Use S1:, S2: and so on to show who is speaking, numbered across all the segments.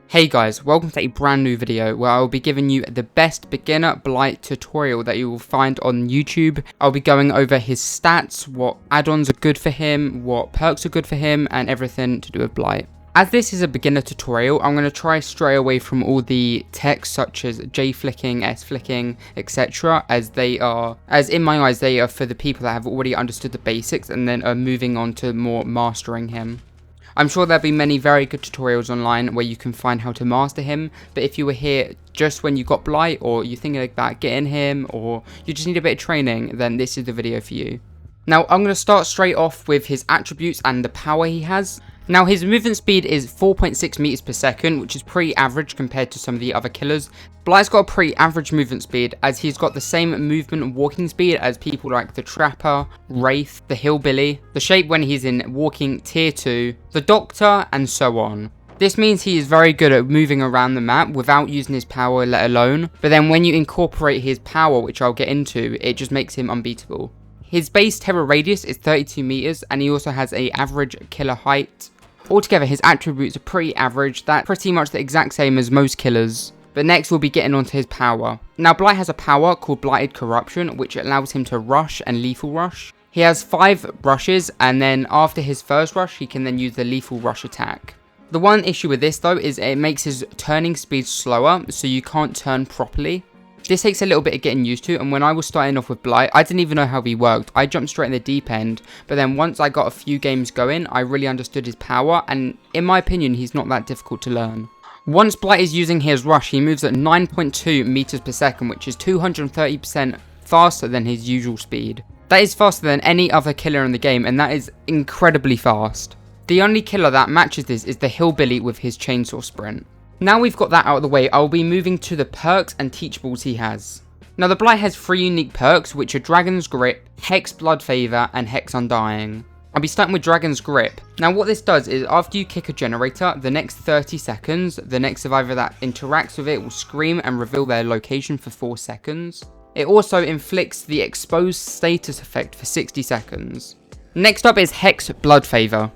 S1: Hey guys, welcome to a brand new video where I will be giving you the best beginner blight tutorial that you will find on YouTube. I'll be going over his stats, what add-ons are good for him, what perks are good for him, and everything to do with blight. As this is a beginner tutorial, I'm going to try stray away from all the text such as J flicking, S flicking, etc. as in my eyes, they are for the people that have already understood the basics and then are moving on to more mastering him. I'm sure there'll be many very good tutorials online where you can find how to master him, but if you were here just when you got blight, or you're thinking about getting him, or you just need a bit of training, then this is the video for you. Now I'm going to start straight off with his attributes and the power he has. Now his movement speed is 4.6 meters per second, which is pretty average compared to some of the other killers. Blight's got a pretty average movement speed, as he's got the same movement and walking speed as people like the Trapper, Wraith, the Hillbilly, the Shape when he's in walking tier 2, the Doctor, and so on. This means he is very good at moving around the map without using his power let alone, but then when you incorporate his power, which I'll get into, it just makes him unbeatable. His base terror radius is 32 meters, and he also has an average killer height. Altogether, his attributes are pretty average, that's pretty much the exact same as most killers. But next we'll be getting onto his power. Now Blight has a power called Blighted Corruption, which allows him to rush and lethal rush. He has 5 rushes, and then after his first rush he can then use the lethal rush attack. The one issue with this though is it makes his turning speed slower, so you can't turn properly. This takes a little bit of getting used to, and when I was starting off with Blight, I didn't even know how he worked. I jumped straight in the deep end, but then once I got a few games going, I really understood his power, and in my opinion, he's not that difficult to learn. Once Blight is using his rush, he moves at 9.2 meters per second, which is 230% faster than his usual speed. That is faster than any other killer in the game, and that is incredibly fast. The only killer that matches this is the Hillbilly with his chainsaw sprint. Now we've got that out of the way, I'll be moving to the perks and teachables he has. Now the Blight has 3 unique perks, which are Dragon's Grip, Hex Blood Favor, and Hex Undying. I'll be starting with Dragon's Grip. Now what this does is after you kick a generator, the next 30 seconds, the next survivor that interacts with it will scream and reveal their location for 4 seconds. It also inflicts the exposed status effect for 60 seconds. Next up is Hex Blood Favor.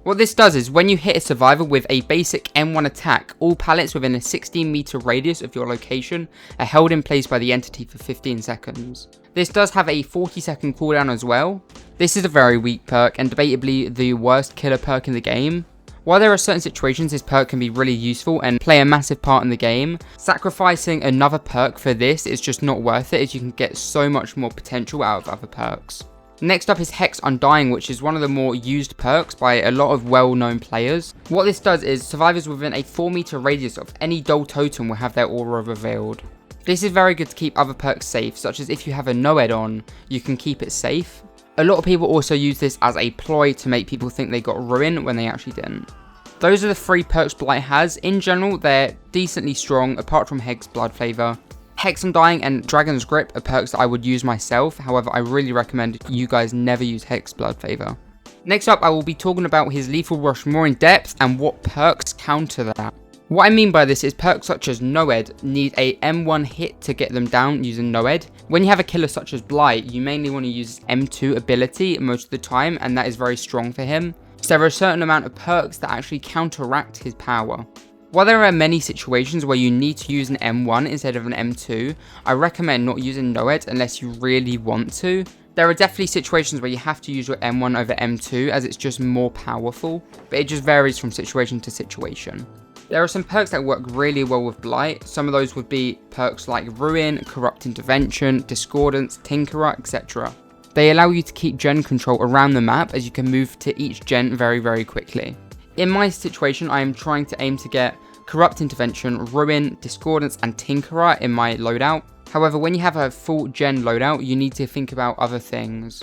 S1: What this does is when you hit a survivor with a basic M1 attack, all pallets within a 16 meter radius of your location are held in place by the entity for 15 seconds. This does have a 40-second cooldown as well. This is a very weak perk and debatably the worst killer perk in the game. While there are certain situations this perk can be really useful and play a massive part in the game, sacrificing another perk for this is just not worth it, as you can get so much more potential out of other perks. Next up is Hex Undying, which is one of the more used perks by a lot of well-known players. What this does is survivors within a 4 meter radius of any dull totem will have their aura revealed. This is very good to keep other perks safe, such as if you have a no add-on, you can keep it safe. A lot of people also use this as a ploy to make people think they got ruin when they actually didn't. Those are the 3 perks Blight has. In general, they're decently strong, apart from Hex Blood Favor. Hex Undying and Dragon's Grip are perks that I would use myself, however I really recommend you guys never use Hex Blood Favor. Next up I will be talking about his lethal rush more in depth and what perks counter that. What I mean by this is perks such as Noed need a M1 hit to get them down using Noed. When you have a killer such as Blight, you mainly want to use M2 ability most of the time, and that is very strong for him. So there are a certain amount of perks that actually counteract his power. While there are many situations where you need to use an M1 instead of an M2, I recommend not using Noed unless you really want to. There are definitely situations where you have to use your M1 over M2 as it's just more powerful, but it just varies from situation to situation. There are some perks that work really well with Blight. Some of those would be perks like Ruin, Corrupt Intervention, Discordance, Tinkerer, etc. They allow you to keep gen control around the map as you can move to each gen very quickly. In my situation, I am trying to aim to get Corrupt Intervention, Ruin, Discordance, and Tinkerer in my loadout. However, when you have a full gen loadout, you need to think about other things.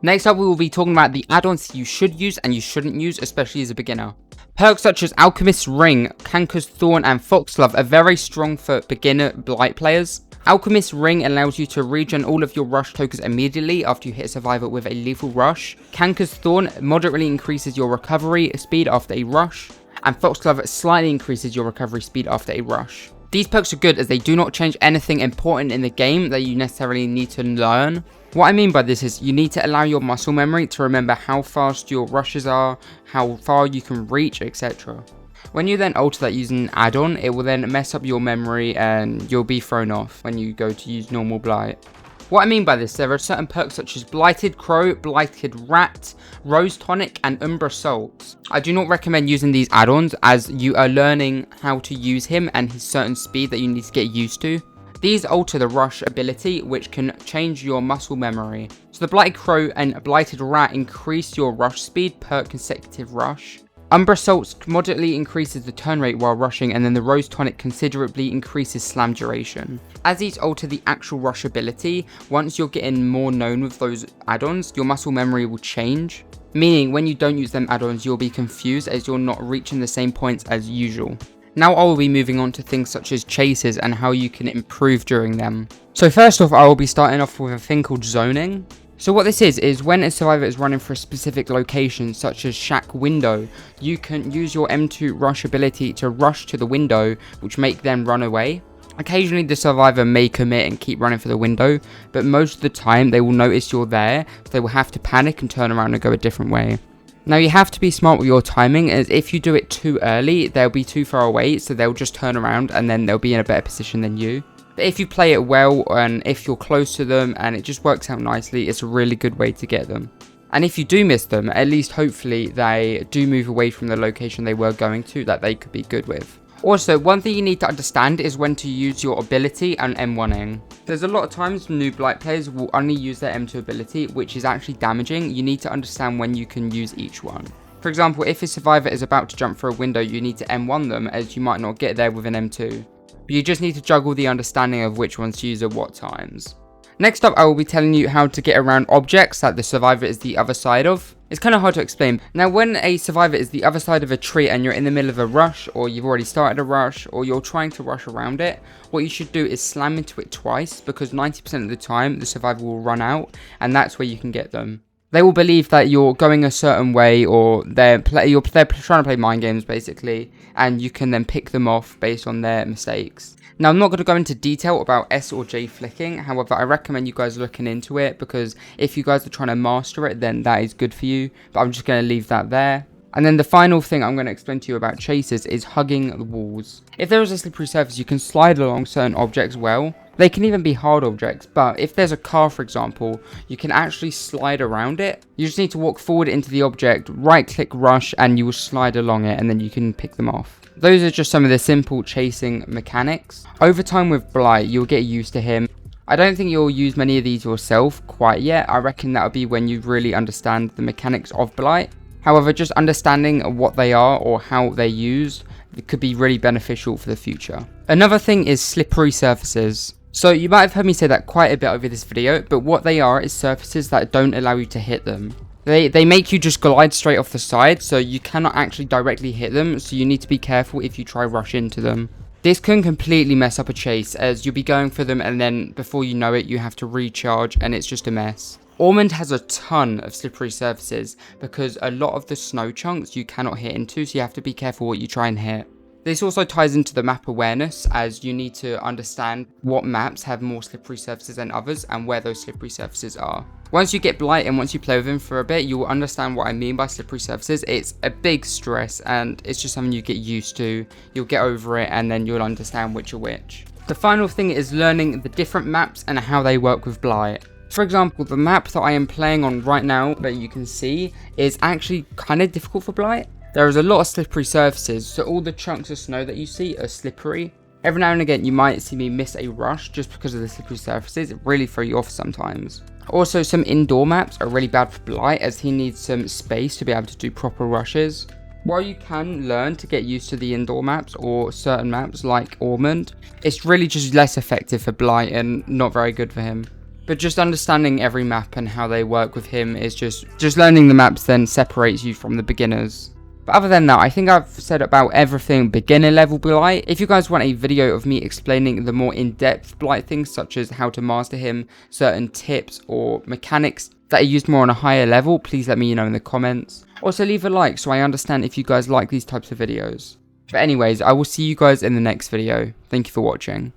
S1: Next up, we will be talking about the add-ons you should use and you shouldn't use, especially as a beginner. Perks such as Alchemist's Ring, Canker's Thorn, and Foxglove are very strong for beginner Blight players. Alchemist's Ring allows you to regen all of your rush tokens immediately after you hit a survivor with a lethal rush. Canker's Thorn moderately increases your recovery speed after a rush, and Foxglove slightly increases your recovery speed after a rush. These perks are good as they do not change anything important in the game that you necessarily need to learn. What I mean by this is you need to allow your muscle memory to remember how fast your rushes are, how far you can reach, etc. When you then alter that using an add-on, it will then mess up your memory and you'll be thrown off when you go to use normal Blight. What I mean by this, there are certain perks such as Blighted Crow, Blighted Rat, Rose Tonic, and Umbra Salt. I do not recommend using these add-ons as you are learning how to use him and his certain speed that you need to get used to. These alter the rush ability, which can change your muscle memory. So the Blighted Crow and Blighted Rat increase your rush speed per consecutive rush. Umbra Salt moderately increases the turn rate while rushing, and then the Rose Tonic considerably increases slam duration. As these alter the actual rush ability, once you're getting more known with those add-ons, your muscle memory will change. Meaning when you don't use them add-ons, you'll be confused as you're not reaching the same points as usual. Now I will be moving on to things such as chases and how you can improve during them. So first off, I will be starting off with a thing called zoning. So what this is when a survivor is running for a specific location such as shack window, you can use your M2 rush ability to rush to the window, which make them run away. Occasionally the survivor may commit and keep running for the window, but most of the time they will notice you're there, so they will have to panic and turn around and go a different way. Now you have to be smart with your timing, as if you do it too early, they'll be too far away, so they'll just turn around and then they'll be in a better position than you. But if you play it well and if you're close to them and it just works out nicely, it's a really good way to get them. And if you do miss them, at least hopefully they do move away from the location they were going to that they could be good with. Also, one thing you need to understand is when to use your ability and M1ing. There's a lot of times new Blight players will only use their M2 ability, which is actually damaging. You need to understand when you can use each one. For example, if a survivor is about to jump through a window, you need to M1 them, as you might not get there with an M2. But you just need to juggle the understanding of which ones to use at what times. Next up, I will be telling you how to get around objects that the survivor is the other side of. It's kind of hard to explain. Now, when a survivor is the other side of a tree and you're in the middle of a rush, or you've already started a rush, or you're trying to rush around it, what you should do is slam into it twice, because 90% of the time the survivor will run out, and that's where you can get them. They will believe that you're going a certain way, or they're trying to play mind games basically, and you can then pick them off based on their mistakes. Now, I'm not going to go into detail about S or J flicking, however, I recommend you guys looking into it, because if you guys are trying to master it, then that is good for you, but I'm just going to leave that there. And then the final thing I'm going to explain to you about chases is hugging the walls. If there is a slippery surface, you can slide along certain objects well. They can even be hard objects, but if there's a car, for example, you can actually slide around it. You just need to walk forward into the object, right-click rush, and you will slide along it, and then you can pick them off. Those are just some of the simple chasing mechanics. Over time with Blight, you'll get used to him. I don't think you'll use many of these yourself quite yet. I reckon that'll be when you really understand the mechanics of Blight. However, just understanding what they are or how they're used could be really beneficial for the future. Another thing is slippery surfaces. So you might have heard me say that quite a bit over this video, but what they are is surfaces that don't allow you to hit them. They make you just glide straight off the side, so you cannot actually directly hit them, so you need to be careful if you try rush into them. This can completely mess up a chase, as you'll be going for them and then before you know it you have to recharge and it's just a mess. Ormond has a ton of slippery surfaces because a lot of the snow chunks you cannot hit into, so you have to be careful what you try and hit. This also ties into the map awareness, as you need to understand what maps have more slippery surfaces than others and where those slippery surfaces are. Once you get Blight and once you play with him for a bit, you will understand what I mean by slippery surfaces. It's a big stress and it's just something you get used to. You'll get over it and then you'll understand which are which. The final thing is learning the different maps and how they work with Blight. For example, the map that I am playing on right now that you can see is actually kind of difficult for Blight. There is a lot of slippery surfaces, so all the chunks of snow that you see are slippery. Every now and again you might see me miss a rush just because of the slippery surfaces. It really throw you off sometimes. Also, some indoor maps are really bad for Blight, as he needs some space to be able to do proper rushes. While you can learn to get used to the indoor maps or certain maps like Ormond, it's really just less effective for Blight and not very good for him. But just understanding every map and how they work with him is just learning the maps then separates you from the beginners. But other than that, I think I've said about everything beginner level Blight. If you guys want a video of me explaining the more in-depth Blight things, such as how to master him, certain tips or mechanics that are used more on a higher level, please let me know in the comments. Also leave a like so I understand if you guys like these types of videos. But anyways, I will see you guys in the next video. Thank you for watching.